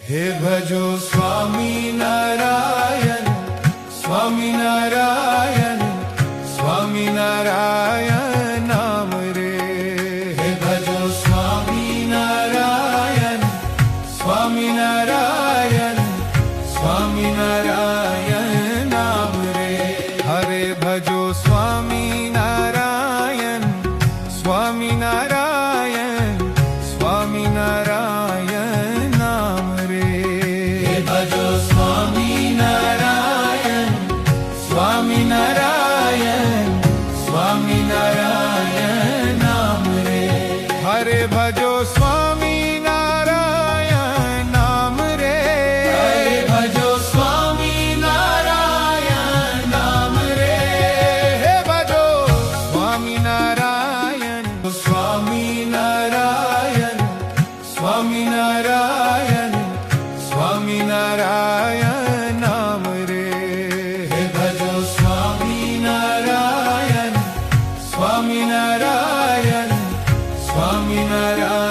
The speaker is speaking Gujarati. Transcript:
હે ભજો સ્વામિનારાયણ સ્વામિનારાયણ સ્વામિનારાયણ નામ રે. હે ભજો સ્વામિનારાયણ સ્વામિનારાયણ સ્વામિનારાયણ નામ રે. હરે ભજો સ્વામિનારાયણ સ્વામિનારાયણ સ્વામિનારાયણ નામ રે. હે ભજો સ્વામિનારાયણ સ્વામિનારાયણ સ્વામિનારાયણ નામ રે. હરે ભજો સ્વામિનારાયણ નામ રે. હરે ભજો સ્વામિનારાયણ નામ રે. હે ભજો સ્વામિનારાયણ સ્વામિનારાયણ સ્વામિનારાયણ સ્વામિનારાયણ નામ રે. હે ભજો સ્વામિનારાયણ સ્વામિનારાયણ સ્વામિનારાયણ